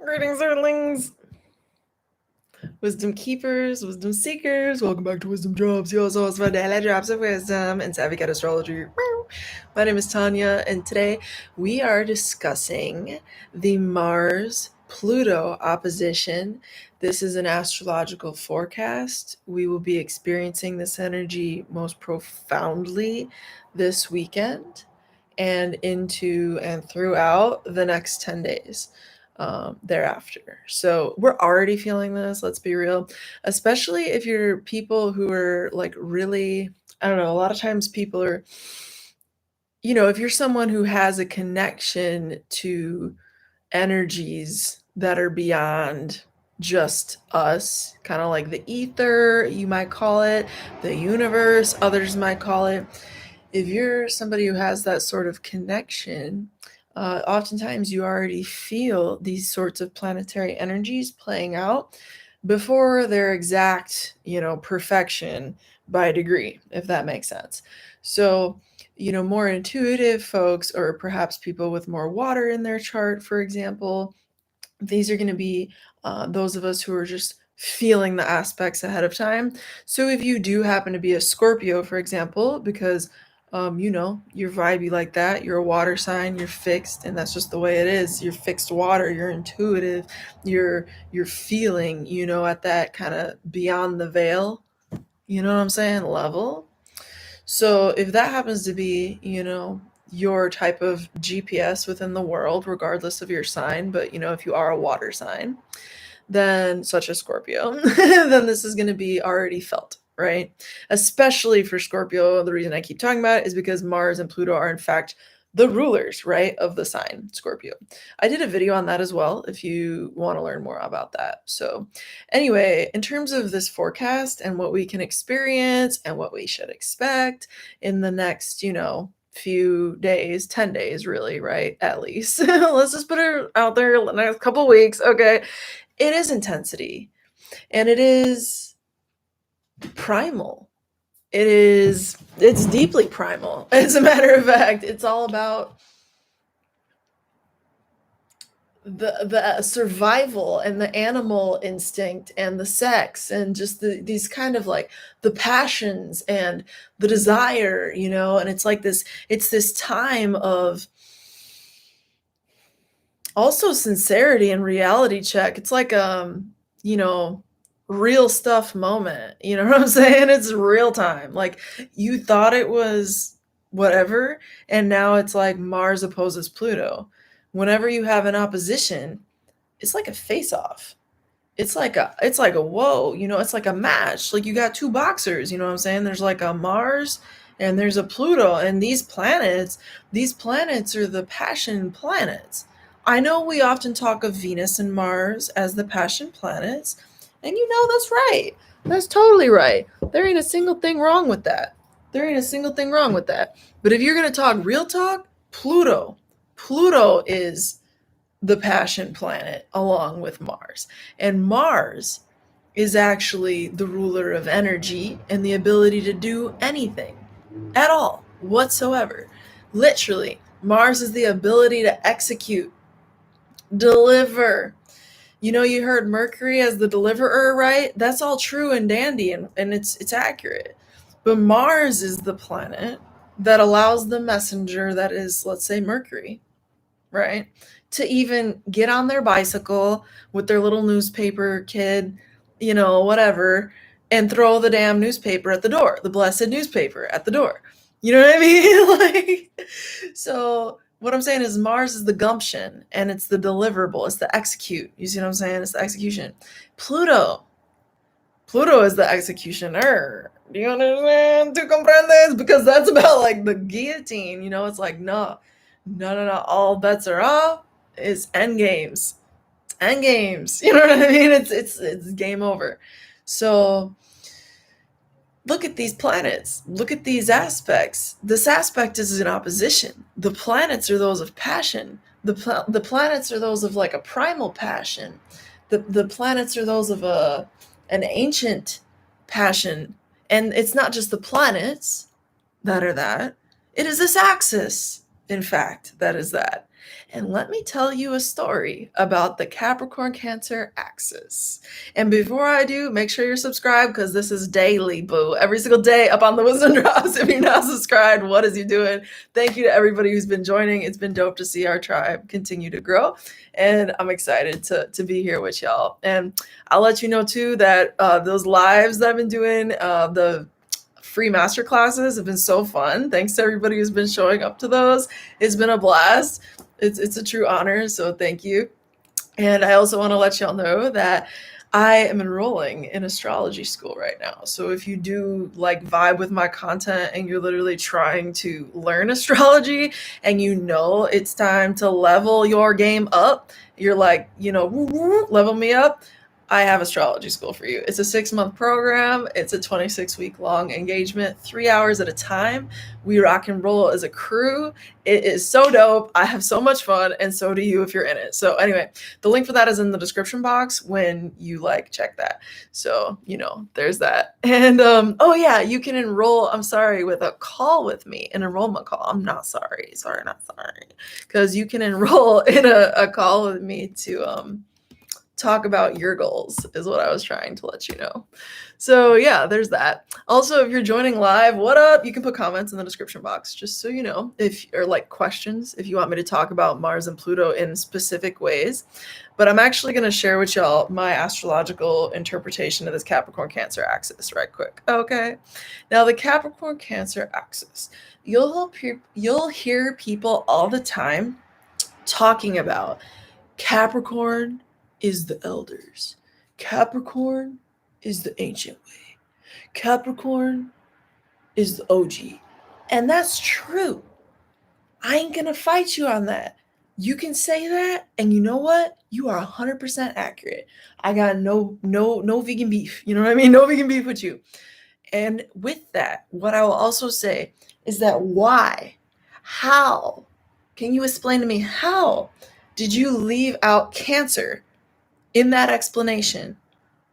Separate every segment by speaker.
Speaker 1: Greetings, Earthlings, wisdom keepers, wisdom seekers. Welcome back to Wizdom Dropz, your source for daily drops of wisdom and savvy cat astrology. My name is Tanya, and today we are discussing the Mars-Pluto opposition. This is an astrological forecast. We will be experiencing this energy most profoundly this weekend and into and throughout the next 10 days thereafter. So we're already feeling this, let's be real, especially if you're people who are like really, I don't know, a lot of times people are, if you're someone who has a connection to energies that are beyond just us, kind of like the ether, you might call it, the universe, others might call it. If you're somebody who has that sort of connection, oftentimes you already feel these sorts of planetary energies playing out before their exact, perfection by degree, if that makes sense. So, more intuitive folks, or perhaps people with more water in their chart, for example, these are going to be those of us who are just feeling the aspects ahead of time. So if you do happen to be a Scorpio, for example, because you're vibey like that, you're a water sign, you're fixed, and that's just the way it is. You're fixed water, you're intuitive, you're feeling, at that kind of beyond the veil, you know what I'm saying, level. So if that happens to be, your type of GPS within the world, regardless of your sign, but if you are a water sign, then such as Scorpio, then this is going to be already felt, right? Especially for Scorpio, the reason I keep talking about it is because Mars and Pluto are in fact the rulers, right, of the sign Scorpio. I did a video on that as well if you want to learn more about that. So anyway, in terms of this forecast and what we can experience and what we should expect in the next, few days, 10 days really, right, at least. Let's just put it out there the next couple weeks, okay? It is intensity, and it is primal. It's deeply primal. As a matter of fact, it's all about the survival and the animal instinct and the sex and just these kind of like the passions and the desire, and it's this time of also sincerity and reality check. It's like real stuff moment, you know what I'm saying? It's real time. Like you thought it was whatever, and now it's like Mars opposes Pluto. Whenever you have an opposition, it's like a face off. It's like a whoa, it's like a match. Like you got two boxers, you know what I'm saying? There's like a Mars and there's a Pluto, and these planets are the passion planets. I know we often talk of Venus and Mars as the passion planets, and that's right. That's totally right. There ain't a single thing wrong with that. There ain't a single thing wrong with that. But if you're going to talk real talk, Pluto is the passion planet along with Mars. And Mars is actually the ruler of energy and the ability to do anything at all whatsoever. Literally, Mars is the ability to execute, deliver. You heard Mercury as the deliverer, right? That's all true and dandy, and it's accurate. But Mars is the planet that allows the messenger, that is, let's say, Mercury, right, to even get on their bicycle with their little newspaper kid, whatever, and throw the damn newspaper at the door, the blessed newspaper at the door. You know what I mean? Like, so what I'm saying is Mars is the gumption and it's the deliverable, it's the execute. You see what I'm saying? It's the execution. Pluto is the executioner. Do you understand? To comprendes? Because that's about like the guillotine. It's like, no. All bets are off. It's end games. It's end games. You know what I mean? It's game over. So look at these planets. Look at these aspects. This aspect is in opposition. The planets are those of passion. The planets are those of like a primal passion. The planets are those of an ancient passion. And it's not just the planets that are that. It is this axis, in fact, that is that. And let me tell you a story about the Capricorn Cancer axis. And before I do, make sure you're subscribed because this is daily, boo. Every single day up on the Wizdom Dropz. If you're not subscribed, what is you doing? Thank you to everybody who's been joining. It's been dope to see our tribe continue to grow. And I'm excited to be here with y'all. And I'll let you know too that those lives that I've been doing, the free master classes have been so fun. Thanks to everybody who's been showing up to those. It's been a blast. It's a true honor, so thank you. And I also want to let y'all know that I am enrolling in astrology school right now. So if you do like vibe with my content and you're literally trying to learn astrology and you know it's time to level your game up, you're like, level me up, I have astrology school for you. It's a 6-month program. It's a 26-week long engagement, 3 hours at a time. We rock and roll as a crew. It is so dope. I have so much fun, and so do you if you're in it. So anyway, the link for that is in the description box when you check that. So, there's that. And oh yeah, you can enroll, with a call with me, an enrollment call. I'm not sorry. Because you can enroll in a call with me to talk about your goals is what I was trying to let you know. So yeah, there's that. Also, if you're joining live, what up? You can put comments in the description box just so you know, or questions if you want me to talk about Mars and Pluto in specific ways. But I'm actually going to share with y'all my astrological interpretation of this Capricorn Cancer axis right quick. Okay. Now the Capricorn Cancer axis, you'll hear people all the time talking about Capricorn is the elders. Capricorn is the ancient way. Capricorn is the OG. And that's true. I ain't gonna fight you on that. You can say that, and you know what? You are 100% accurate. I got no vegan beef. You know what I mean? No vegan beef with you. And with that, what I will also say is that why? How? Can you explain to me how did you leave out Cancer in that explanation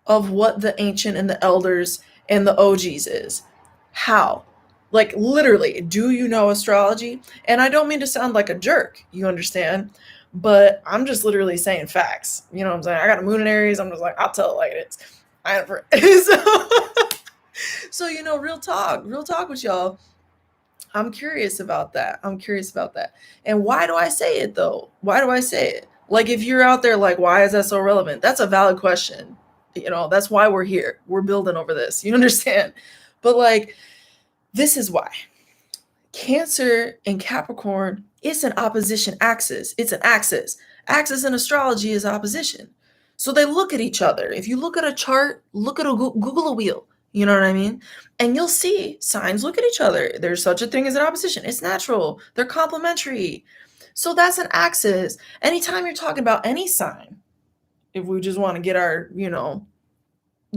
Speaker 1: of what the ancient and the elders and the OGs is? How? Literally, do you know astrology? And I don't mean to sound like a jerk, you understand? But I'm just literally saying facts. You know what I'm saying? I got a moon in Aries. I'm just like, I'll tell it like it is. So, real talk with y'all. I'm curious about that. And why do I say it though? Why do I say it? If you're out there why is that so relevant? That's a valid question. That's why we're here. We're building over this. You understand? But this is why. Cancer and Capricorn is an opposition axis. It's an axis. Axis in astrology is opposition. So they look at each other. If you look at a chart, Google a wheel. You know what I mean? And you'll see signs look at each other. There's such a thing as an opposition. It's natural. They're complementary. So that's an axis. Anytime you're talking about any sign, if we just want to get our,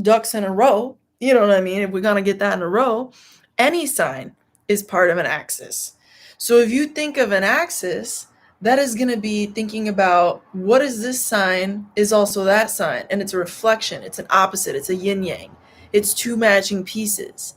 Speaker 1: ducks in a row, you know what I mean? If we're going to get that in a row, any sign is part of an axis. So if you think of an axis, that is going to be thinking about what is this sign is also that sign. And it's a reflection. It's an opposite. It's a yin yang. It's two matching pieces.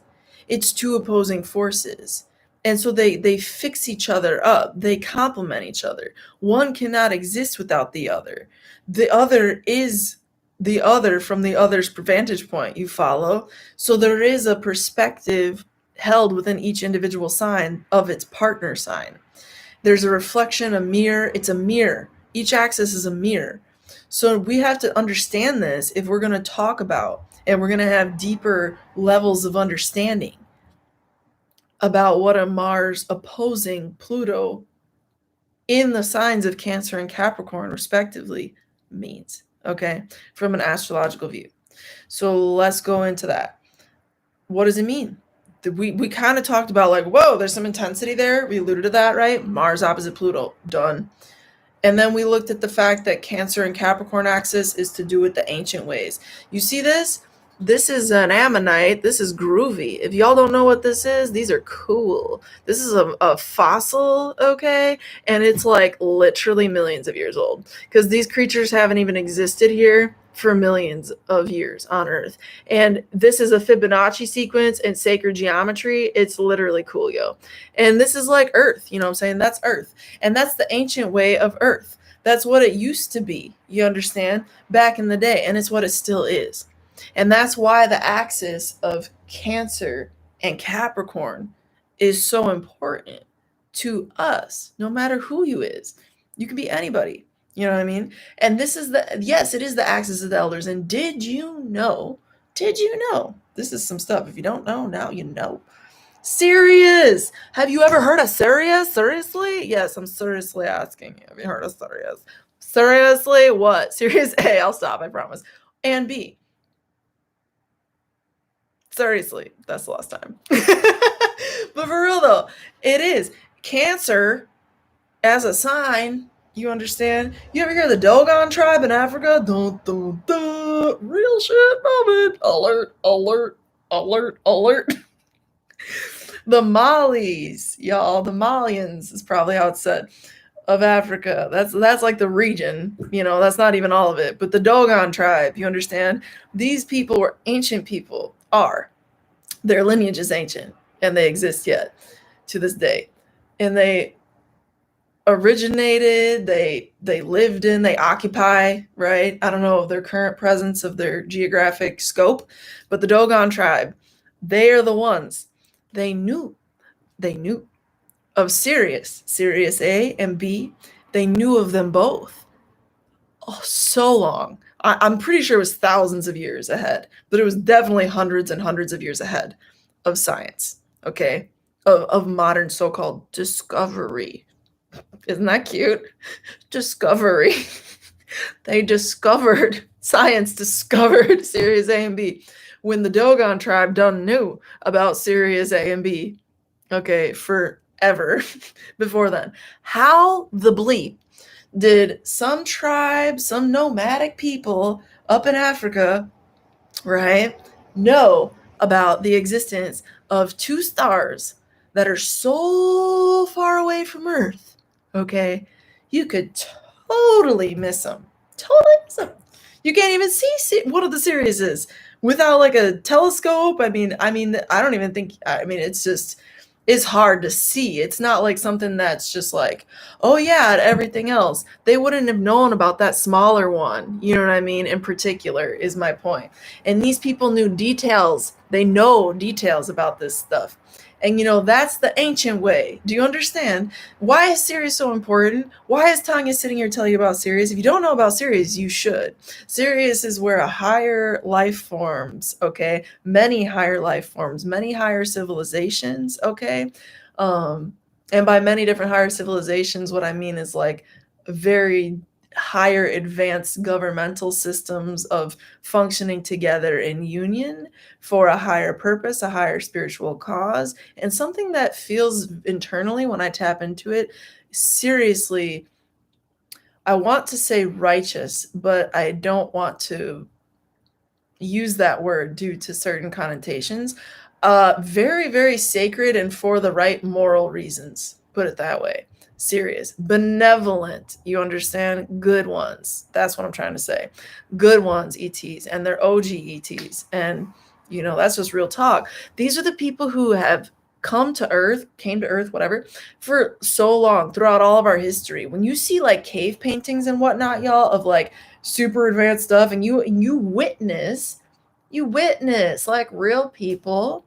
Speaker 1: It's two opposing forces. And so they fix each other up. They complement each other. One cannot exist without the other. The other is the other from the other's vantage point, you follow? So there is a perspective held within each individual sign of its partner sign. There's a reflection, a mirror. It's a mirror. Each axis is a mirror. So we have to understand this if we're going to talk about and we're going to have deeper levels of understanding about what a Mars opposing Pluto in the signs of Cancer and Capricorn respectively means, okay, from an astrological view. So let's go into that. What does it mean? We kind of talked about whoa, there's some intensity there. We alluded to that, right? Mars opposite Pluto, done. And then we looked at the fact that Cancer and Capricorn axis is to do with the ancient ways. You see this? This is an ammonite. This is groovy. If y'all don't know what this is, these are cool. This is a fossil, okay? And it's like literally millions of years old because these creatures haven't even existed here for millions of years on Earth. And this is a Fibonacci sequence and sacred geometry. It's literally cool, yo. And this is like Earth, you know what I'm saying? That's Earth. And that's the ancient way of Earth. That's what it used to be, you understand? Back in the day. And it's what it still is. And that's why the axis of Cancer and Capricorn is so important to us, no matter who you is. You can be anybody. You know what I mean? And this is yes, it is the axis of the elders. And did you know? This is some stuff. If you don't know, now you know. Sirius. Have you ever heard of Sirius? Seriously? Yes, I'm seriously asking you. Have you heard of Sirius? Seriously? What? Sirius A. I'll stop, I promise. And B. Seriously, that's the last time. But for real though, it is. Cancer as a sign, you understand? You ever hear the Dogon tribe in Africa? Dun, dun, dun. Real shit moment. Alert, alert, alert, alert. The Malis, y'all, the Malians is probably how it's said, of Africa. That's like the region, you know, that's not even all of it. But the Dogon tribe, you understand? These people were ancient people, their lineage is ancient, and they exist yet to this day. And they originated, they lived in, they occupy, right? I don't know their current presence of their geographic scope, but the Dogon tribe, they are the ones. They knew of Sirius A and B. They knew of them both. Oh, so long. I'm pretty sure it was thousands of years ahead, but it was definitely hundreds and hundreds of years ahead of science, okay? Of modern so-called discovery. Isn't that cute? Discovery. Science discovered Sirius A and B when the Dogon tribe done knew about Sirius A and B, okay, forever before then. How the bleep did some tribe, some nomadic people up in Africa, right, know about the existence of two stars that are so far away from Earth, okay, you could totally miss them. You can't even see one of the series is without like a telescope. I mean, I don't even think, it's hard to see. It's not like something that's just like, oh yeah, everything else. They wouldn't have known about that smaller one. You know what I mean? In particular is my point. And these people knew details. They know details about this stuff. And, you know, that's the ancient way. Do you understand? Why is Sirius so important? Why is Tanya sitting here telling you about Sirius? If you don't know about Sirius, you should. Sirius is where a higher life forms, okay? Many higher life forms, many higher civilizations, okay? And by many different higher civilizations, what I mean is like very higher advanced governmental systems of functioning together in union for a higher purpose, a higher spiritual cause, and something that feels internally when I tap into it, seriously, I want to say righteous, but I don't want to use that word due to certain connotations. Very, very sacred and for the right moral reasons, put it that way. Serious, benevolent, you understand? Good ones. That's what I'm trying to say. Good ones, ETs, and they're OG ETs. And, you know, that's just real talk. These are the people who have came to Earth, whatever, for so long throughout all of our history. When you see like cave paintings and whatnot, y'all, of like super advanced stuff, and you witness like real people.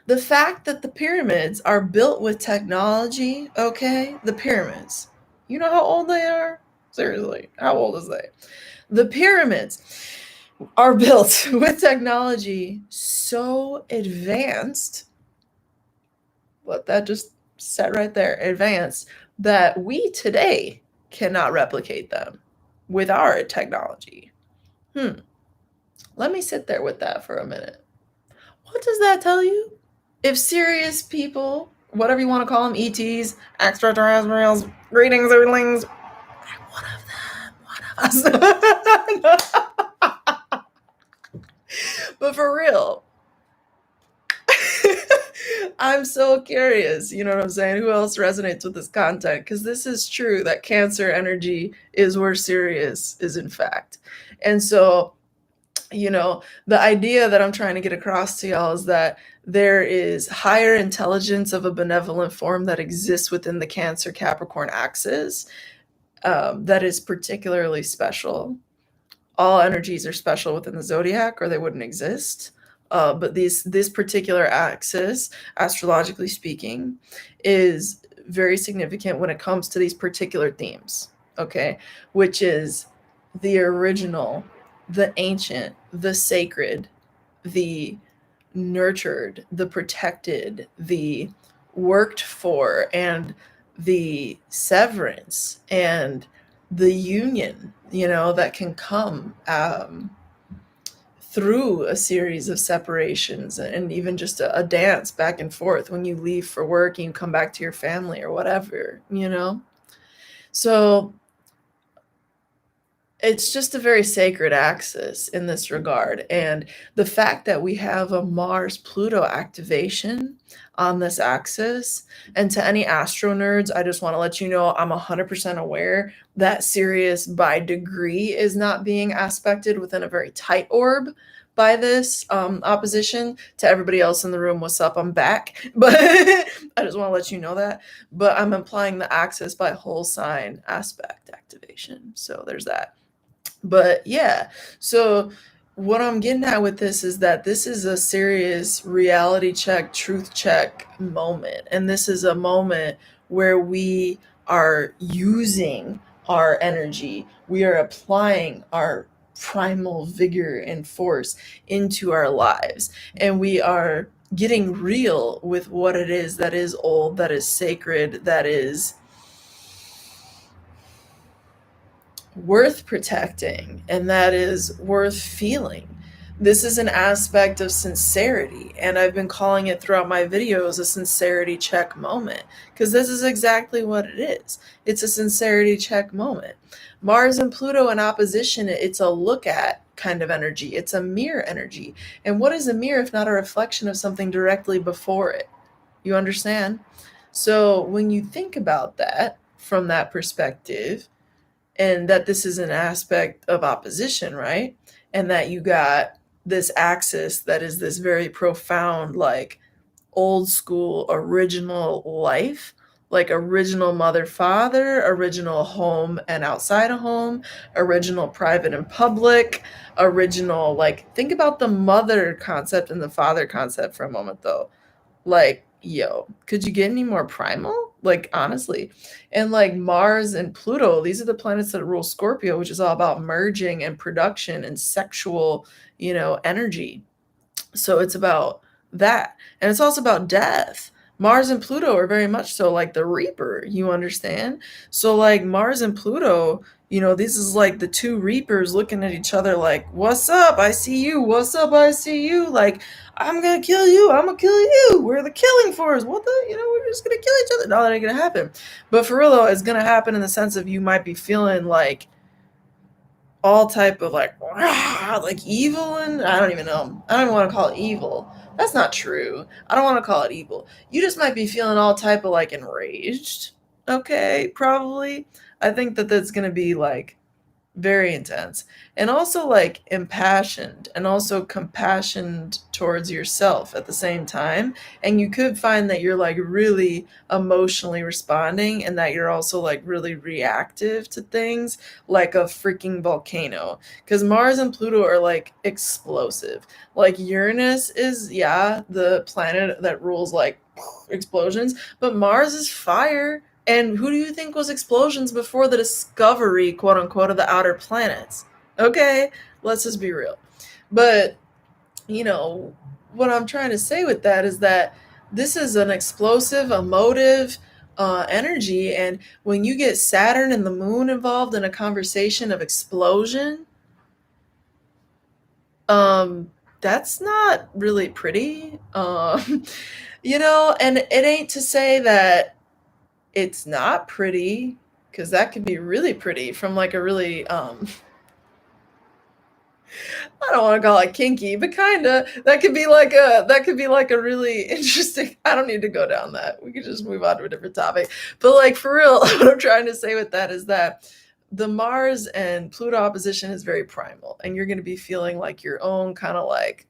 Speaker 1: The fact that the pyramids are built with technology, okay? The pyramids. You know how old they are? Seriously, how old is they? The pyramids are built with technology so advanced, but that just said right there, advanced, that we today cannot replicate them with our technology. Let me sit there with that for a minute. What does that tell you? If serious people, whatever you want to call them, ETs, extraterrestrials, greetings, Earthlings, one of us. But for real, I'm so curious, you know what I'm saying? Who else resonates with this content? Because this is true that Cancer energy is where Sirius is, in fact. And so, you know, the idea that I'm trying to get across to y'all is that there is higher intelligence of a benevolent form that exists within the Cancer Capricorn axis, that is particularly special. All energies are special within the zodiac or they wouldn't exist. But this particular axis, astrologically speaking, is very significant when it comes to these particular themes, okay? Which is the original, the ancient, the sacred, the nurtured, the protected, the worked for, and the severance and the union, you know, that can come through a series of separations and even just a dance back and forth when you leave for work and you come back to your family or whatever, you know? So it's just a very sacred axis in this regard. And the fact that we have a Mars Pluto activation on this axis, and to any astro nerds, I just want to let you know I'm 100% aware that Sirius by degree is not being aspected within a very tight orb by this opposition. To everybody else in the room, what's up? I'm back. But I just want to let you know that. But I'm implying the axis by whole sign aspect activation. So there's that. But yeah, so what I'm getting at with this is that this is a serious reality check, truth check moment. And this is a moment where we are using our energy, we are applying our primal vigor and force into our lives, and we are getting real with what it is that is old, that is sacred, that is worth protecting, and that is worth feeling. This is an aspect of sincerity, and I've been calling it throughout my videos a sincerity check moment, because this is exactly what it is. It's a sincerity check moment. Mars and Pluto in opposition, it's a look at kind of energy. It's a mirror energy. And what is a mirror if not a reflection of something directly before it? You understand? So when you think about that from that perspective, and that this is an aspect of opposition, right? And that you got this axis that is this very profound, like old school, original life, like original mother, father, original home and outside of home, original private and public, original, like, think about the mother concept and the father concept for a moment, though. Like, yo, could you get any more primal? Like, honestly. And like Mars and Pluto, these are the planets that rule Scorpio, which is all about merging and production and sexual, you know, energy. So it's about that. And it's also about death. Mars and Pluto are very much so like the Reaper, you understand? So like Mars and Pluto, you know, this is like the two Reapers looking at each other like, what's up? I see you. What's up? I see you. Like, I'm gonna kill you. I'm gonna kill you. We're the killing force. What the? You know, we're just gonna kill each other. No, that ain't gonna happen. But for real though, it's gonna happen in the sense of you might be feeling like all type of like evil, and I don't even know. I don't even want to call it evil. That's not true. I don't want to call it evil. You just might be feeling all type of like enraged. Okay, probably. I think that that's gonna be like very intense, and also like impassioned, and also compassioned towards yourself at the same time. And you could find that you're like really emotionally responding, and that you're also like really reactive to things like a freaking volcano, because Mars and Pluto are like explosive. Like Uranus is, yeah, the planet that rules like explosions, but Mars is fire. And who do you think was explosions before the discovery, quote unquote, of the outer planets? Okay, let's just be real. But, you know, what I'm trying to say with that is that this is an explosive, emotive energy. And when you get Saturn and the moon involved in a conversation of explosion, that's not really pretty. You know, and it ain't to say that it's not pretty, because that could be really pretty from like a really I don't want to call it kinky, but kind of. That could be like a really interesting. I don't need to go down that. We could just move on to a different topic. But like for real, what I'm trying to say with that is that the Mars and Pluto opposition is very primal, and you're going to be feeling like your own kind of like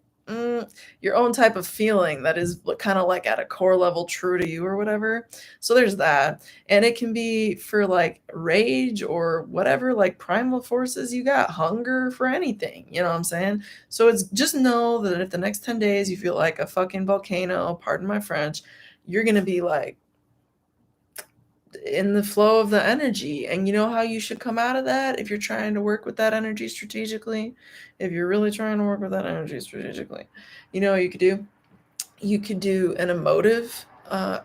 Speaker 1: your own type of feeling that is kind of like at a core level true to you or whatever. So there's that. And it can be for like rage or whatever, like primal forces you got, hunger for anything. You know what I'm saying? So it's just know that if the next 10 days you feel like a fucking volcano, pardon my French, you're going to be like in the flow of the energy. And you know how you should come out of that if you're trying to work with that energy strategically? If you're really trying to work with that energy strategically, you know what you could do? You could do an emotive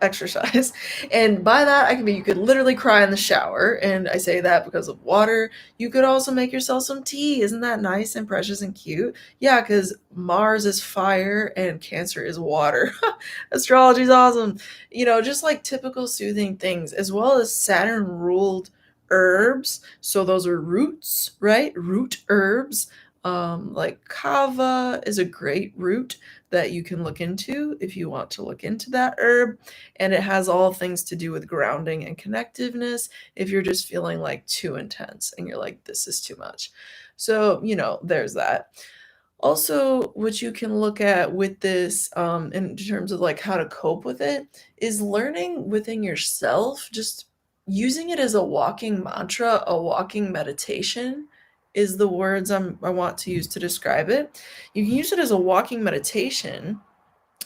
Speaker 1: exercise. And by that, I can mean you could literally cry in the shower. And I say that because of water. You could also make yourself some tea. Isn't that nice and precious and cute? Yeah, because Mars is fire and Cancer is water. Astrology is awesome. You know, just like typical soothing things, as well as Saturn ruled herbs. So those are roots, right? Root herbs. Like kava is a great root that you can look into if you want to look into that herb. And it has all things to do with grounding and connectiveness if you're just feeling like too intense and you're like, this is too much. So, you know, there's that. Also, what you can look at with this in terms of like how to cope with it is learning within yourself, just using it as a walking mantra, a walking meditation is the words I want to use to describe it. You can use it as a walking meditation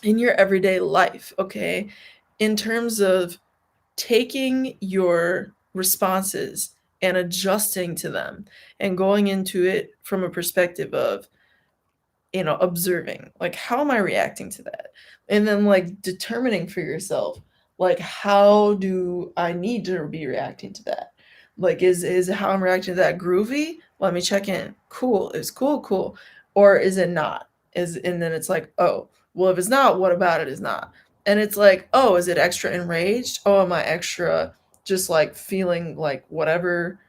Speaker 1: in your everyday life, okay? In terms of taking your responses and adjusting to them and going into it from a perspective of, you know, observing, like, how am I reacting to that? And then like determining for yourself, like, how do I need to be reacting to that? Like, is how I'm reacting to that groovy? Let me check in. Cool. Is cool. Or is it not? And then it's like, oh, well, if it's not, what about it is not? And it's like, oh, is it extra enraged? Oh, am I extra just like feeling like whatever,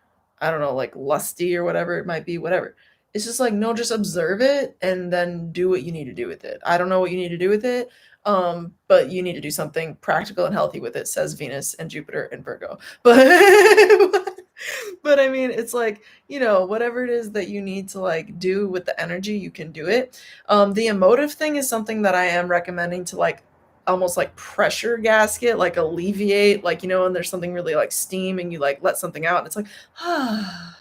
Speaker 1: I don't know, like lusty or whatever it might be, whatever. It's just like, no, just observe it and then do what you need to do with it. I don't know what you need to do with it, but you need to do something practical and healthy with it, says Venus and Jupiter and Virgo. But I mean, it's like, you know, whatever it is that you need to like do with the energy, you can do it. The emotive thing is something that I am recommending to like almost like pressure gasket, like alleviate, like, you know, and there's something really like steam and you like let something out and it's like, ah.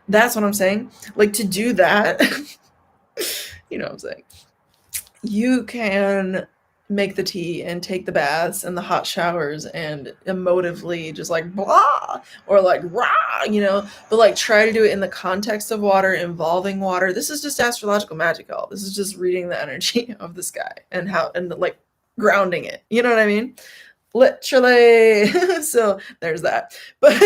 Speaker 1: That's what I'm saying. Like to do that, you know what I'm saying? You can make the tea and take the baths and the hot showers and emotively just like blah or like rah, you know, but like try to do it in the context of water, involving water. This is just astrological magic, y'all. This is just reading the energy of the sky and how and like grounding it. You know what I mean? Literally. So there's that. But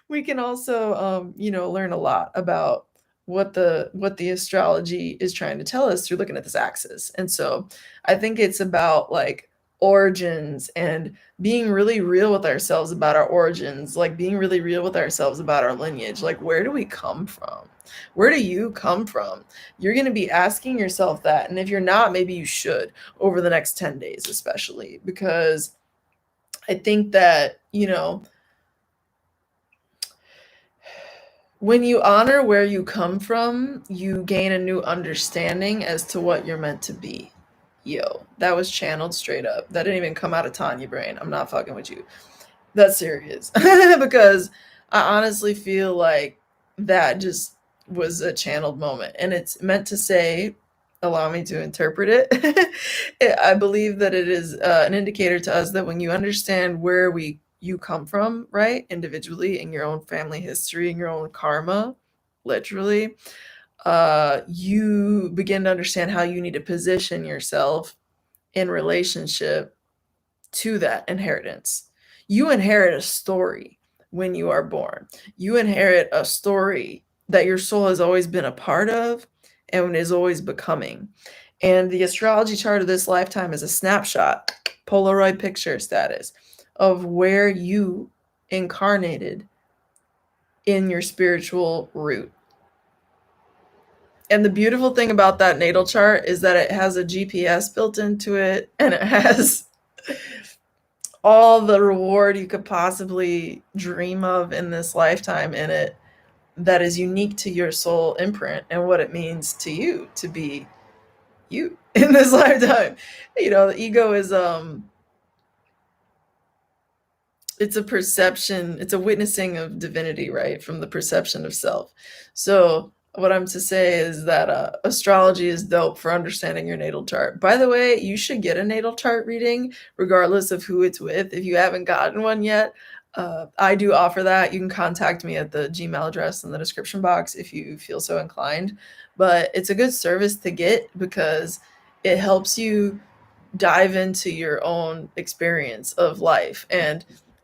Speaker 1: we can also you know, learn a lot about what the astrology is trying to tell us through looking at this axis. And so I think it's about like origins and being really real with ourselves about our origins, like being really real with ourselves about our lineage. Like, where do we come from? Where do you come from? You're going to be asking yourself that, and if you're not, maybe you should over the next 10 days, especially because I think that, you know, when you honor where you come from, you gain a new understanding as to what you're meant to be. Yo, that was channeled straight up. That didn't even come out of Tanya brain. I'm not fucking with you. That's serious. Because I honestly feel like that just was a channeled moment. And it's meant to say, allow me to interpret it. I believe that it is an indicator to us that when you understand where you come from, right, individually in your own family history and your own karma, literally, you begin to understand how you need to position yourself in relationship to that inheritance. You inherit a story when you are born. You inherit a story that your soul has always been a part of and is always becoming. And the astrology chart of this lifetime is a snapshot, Polaroid picture status of where you incarnated in your spiritual root. And the beautiful thing about that natal chart is that it has a GPS built into it, and it has all the reward you could possibly dream of in this lifetime in it, that is unique to your soul imprint and what it means to you to be you in this lifetime. You know, the ego is it's a perception, it's a witnessing of divinity, right? From the perception of self. So what I'm to say is that astrology is dope for understanding your natal chart. By the way, you should get a natal chart reading regardless of who it's with. If you haven't gotten one yet, I do offer that. You can contact me at the Gmail address in the description box if you feel so inclined. But it's a good service to get because it helps you dive into your own experience of life and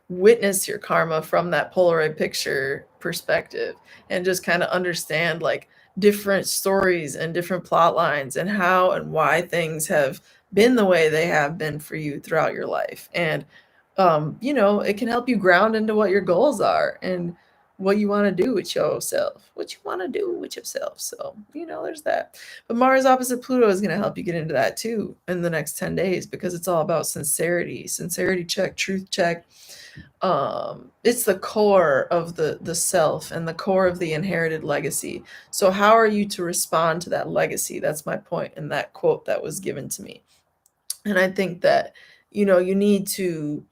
Speaker 1: witness your karma from that Polaroid picture perspective, and just kind of understand like different stories and different plot lines and how and why things have been the way they have been for you throughout your life. And you know, it can help you ground into what your goals are and what you want to do with yourself, So, you know, there's that. But Mars opposite Pluto is going to help you get into that too in the next 10 days, because it's all about sincerity check, truth check. It's the core of the self and the core of the inherited legacy. So how are you to respond to that legacy? That's my point in that quote that was given to me. And I think that, you know, you need to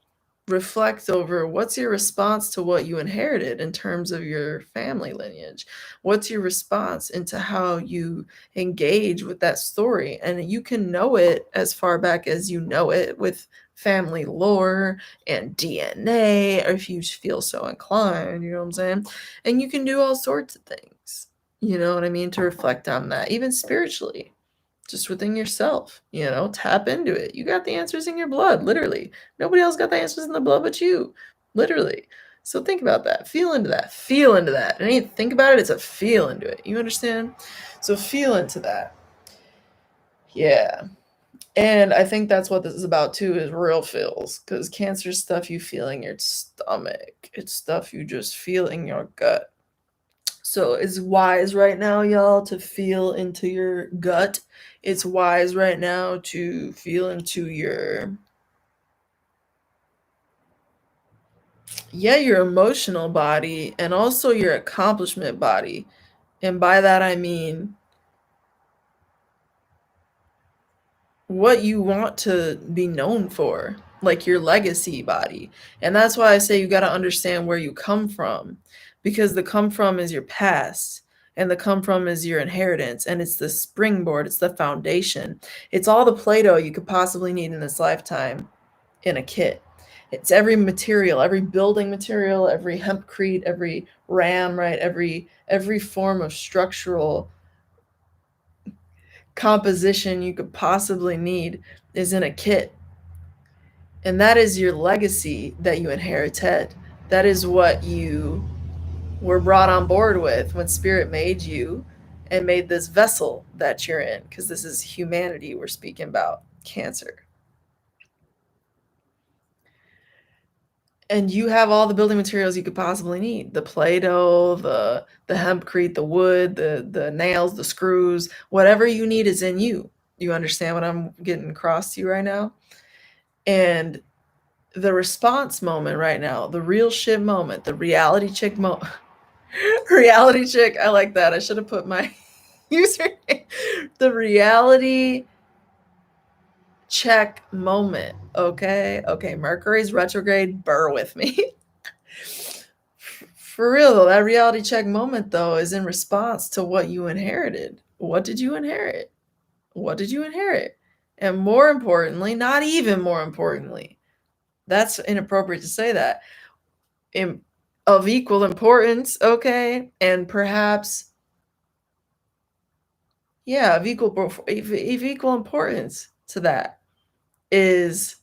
Speaker 1: reflect over what's your response to what you inherited in terms of your family lineage. What's your response into how you engage with that story? And you can know it as far back as you know it with family lore and DNA, or if you feel so inclined, you know what I'm saying? And you can do all sorts of things, you know what I mean, to reflect on that, even spiritually, just within yourself, you know, tap into it. You got the answers in your blood, literally. Nobody else got the answers in the blood but you, literally. So think about that. Feel into that. Feel into that. And you think about it, it's a feel into it. You understand? So feel into that. Yeah. And I think that's what this is about too, is real feels. Because cancer stuff you feel in your stomach. It's stuff you just feel in your gut. So it's wise right now, y'all, to feel into your gut. It's wise right now to feel into your emotional body and also your accomplishment body. And by that I mean what you want to be known for, like your legacy body. And that's why I say you got to understand where you come from, because the come from is your past and the come from is your inheritance, and it's the springboard, it's the foundation. It's all the Play-Doh you could possibly need in this lifetime in a kit. It's every material, every building material, every hempcrete, every ram, right? Every form of structural composition you could possibly need is in a kit. And that is your legacy that you inherited. That is what you were brought on board with when Spirit made you and made this vessel that you're in, because this is humanity we're speaking about, Cancer. And you have all the building materials you could possibly need: the Play-Doh, the hempcrete, the wood, the nails, the screws. Whatever you need is in you. You understand what I'm getting across to you right now? And the response moment right now, the real shit moment, the reality check moment. Reality check, I like that. I should have put my username. The reality check moment. Okay. Mercury's retrograde. Burr with me. For real though, that reality check moment though is in response to what you inherited. What did you inherit? What did you inherit? And more importantly, not even more importantly, that's inappropriate to say that, of equal importance, okay, and perhaps, yeah, of equal importance to that is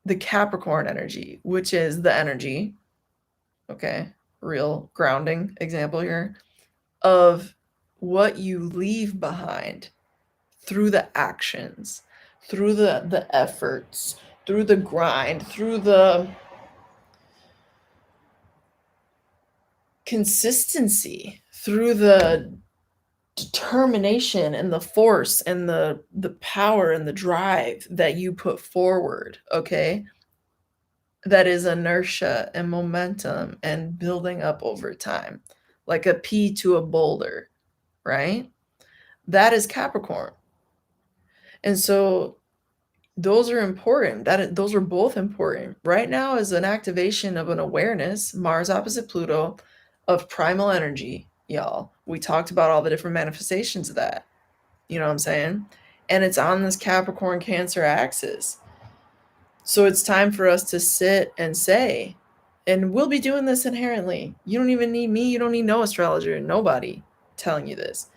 Speaker 1: the Capricorn energy, which is the energy, okay, real grounding example here, of what you leave behind through the actions, through the efforts, through the grind, through the consistency, through the determination and the force and the power and the drive that you put forward, okay? That is inertia and momentum and building up over time, like a pea to a boulder, right? That is Capricorn. And so those are important. Those are both important. Right now is an activation of an awareness, Mars opposite Pluto, of primal energy, y'all. We talked about all the different manifestations of that. You know what I'm saying? And it's on this Capricorn Cancer axis. So it's time for us to sit and say, and we'll be doing this inherently. You don't even need me. You don't need no astrologer, nobody telling you this.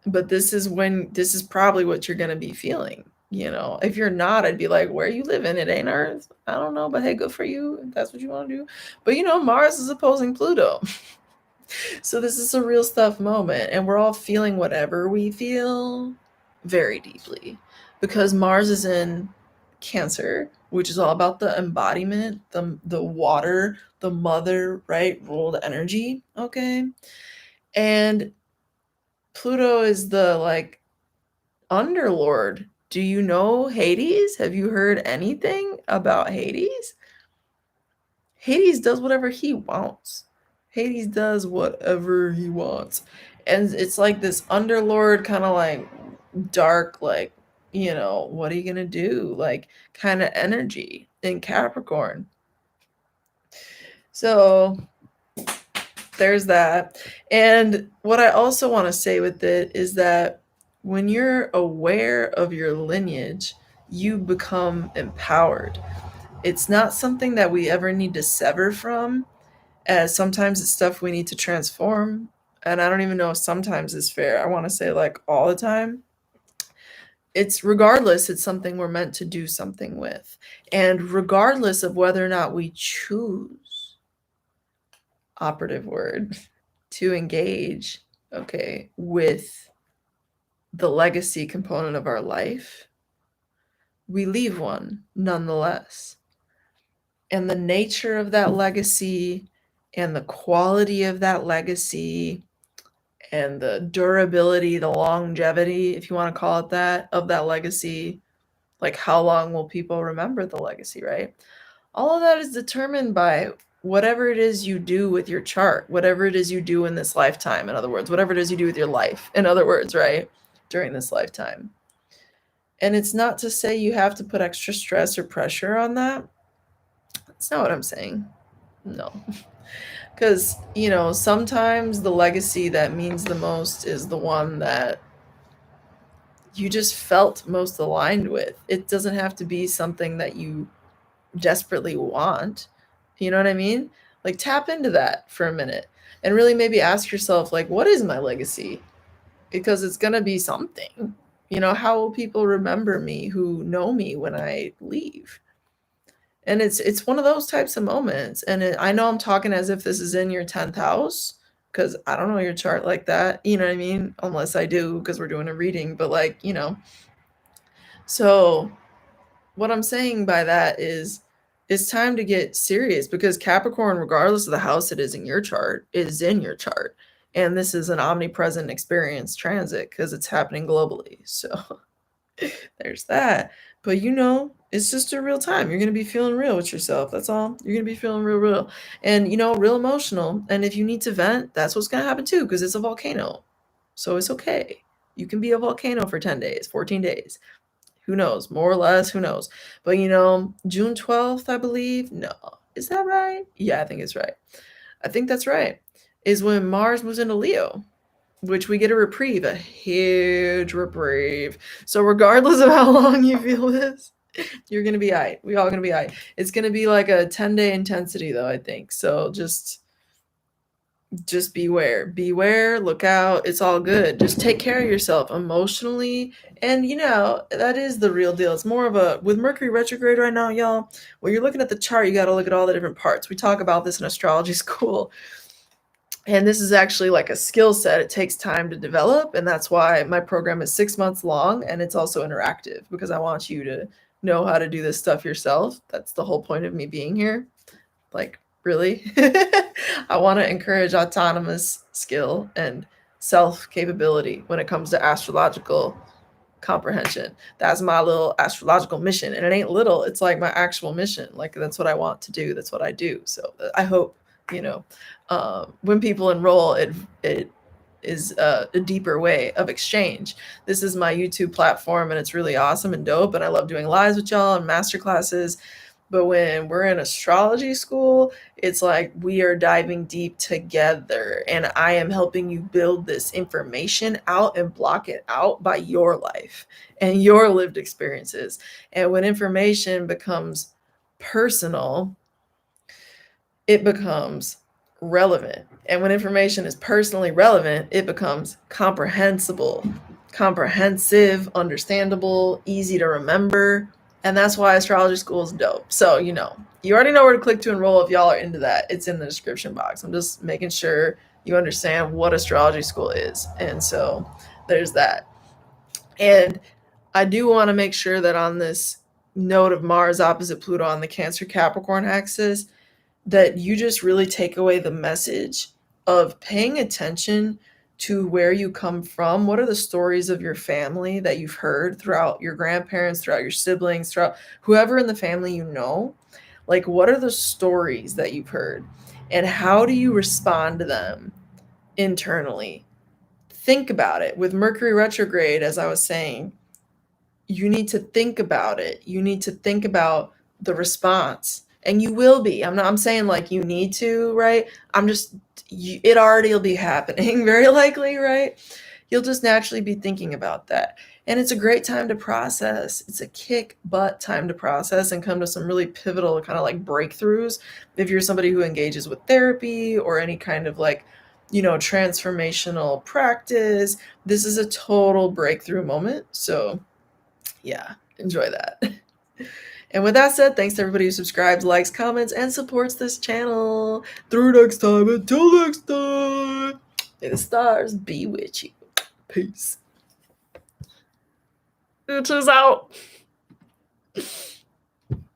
Speaker 1: But this is probably what you're going to be feeling. You know, if you're not, I'd be like, where you living? It ain't Earth. I don't know, but hey, good for you if that's what you want to do. But you know, Mars is opposing Pluto. So this is a real stuff moment, and we're all feeling whatever we feel very deeply, because Mars is in Cancer, which is all about the embodiment, the water, the mother, right, ruled energy, okay? And Pluto is the like underlord. Do you know Hades? Have you heard anything about Hades? Hades does whatever he wants. Hades does whatever he wants. And it's like this underlord, kind of like dark, like, you know, what are you going to do? Like, kind of energy in Capricorn. So there's that. And what I also want to say with it is that when you're aware of your lineage, you become empowered. It's not something that we ever need to sever from, as sometimes it's stuff we need to transform. And I don't even know if sometimes is fair. I want to say like all the time. It's regardless, it's something we're meant to do something with. And regardless of whether or not we choose, operative word, to engage, okay, with the legacy component of our life, we leave one nonetheless. And the nature of that legacy and the quality of that legacy and the durability, the longevity, if you want to call it that, of that legacy, like how long will people remember the legacy, right? All of that is determined by whatever it is you do with your chart, whatever it is you do in this lifetime, in other words, whatever it is you do with your life, in other words, right, during this lifetime. And it's not to say you have to put extra stress or pressure on that. That's not what I'm saying. No. Because, you know, sometimes the legacy that means the most is the one that you just felt most aligned with. It doesn't have to be something that you desperately want. You know what I mean? Like, tap into that for a minute and really maybe ask yourself, like, what is my legacy? Because it's going to be something. You know, how will people remember me who know me when I leave? And it's one of those types of moments. And I know I'm talking as if this is in your 10th house, because I don't know your chart like that. You know what I mean? Unless I do, because we're doing a reading. But like, you know. So what I'm saying by that is it's time to get serious, because Capricorn, regardless of the house it is in your chart, is in your chart. And this is an omnipresent experience transit because it's happening globally. So there's that. But you know, it's just a real time. You're going to be feeling real with yourself. That's all. You're going to be feeling real. And, you know, real emotional. And if you need to vent, that's what's going to happen too, because it's a volcano. So it's okay. You can be a volcano for 10 days, 14 days. Who knows? More or less, who knows? But, you know, June 12th, I believe. No. Is that right? Yeah, I think it's right. I think that's right. Is when Mars moves into Leo, which we get a reprieve, a huge reprieve. So regardless of how long you feel this, you're going to be all right. We all going to be all right. It's going to be like a 10-day intensity, though, I think. So just beware, look out. It's all good. Just take care of yourself emotionally. And, you know, that is the real deal. It's more of a, with Mercury retrograde right now, y'all, when you're looking at the chart, you got to look at all the different parts. We talk about this in astrology school. And this is actually like a skill set. It takes time to develop. And that's why my program is 6 months long. And it's also interactive, because I want you to know how to do this stuff yourself. That's the whole point of me being here. Like, really? I want to encourage autonomous skill and self capability when it comes to astrological comprehension. That's my little astrological mission, and it ain't little, it's like my actual mission. Like, that's what I want to do, that's what I do. So I hope, when people enroll, it is a deeper way of exchange. This is my YouTube platform, and it's really awesome and dope, and I love doing lives with y'all and master classes. But when we're in astrology school, it's like we are diving deep together, and I am helping you build this information out and block it out by your life and your lived experiences. And when information becomes personal, it becomes relevant. And when information is personally relevant, it becomes comprehensible, comprehensive, understandable, easy to remember. And that's why astrology school is dope. So, you already know where to click to enroll if y'all are into that. It's in the description box. I'm just making sure you understand what astrology school is. And so there's that. And I do want to make sure that on this note of Mars opposite Pluto on the Cancer Capricorn axis, that you just really take away the message of paying attention to where you come from. What are the stories of your family that you've heard throughout your grandparents, throughout your siblings, throughout whoever in the family you know? Like, what are the stories that you've heard? And how do you respond to them internally? Think about it. With Mercury retrograde, as I was saying, you need to think about it. You need to think about the response. And you will be. I'm saying like you need to, right? It already will be happening very likely, right? You'll just naturally be thinking about that. And it's a great time to process. It's a kick butt time to process and come to some really pivotal kind of like breakthroughs. If you're somebody who engages with therapy or any kind of like, transformational practice, this is a total breakthrough moment. So yeah, enjoy that. And with that said, thanks to everybody who subscribes, likes, comments, and supports this channel. Through next time, until next time, may the stars be with you. Peace. Bitches out.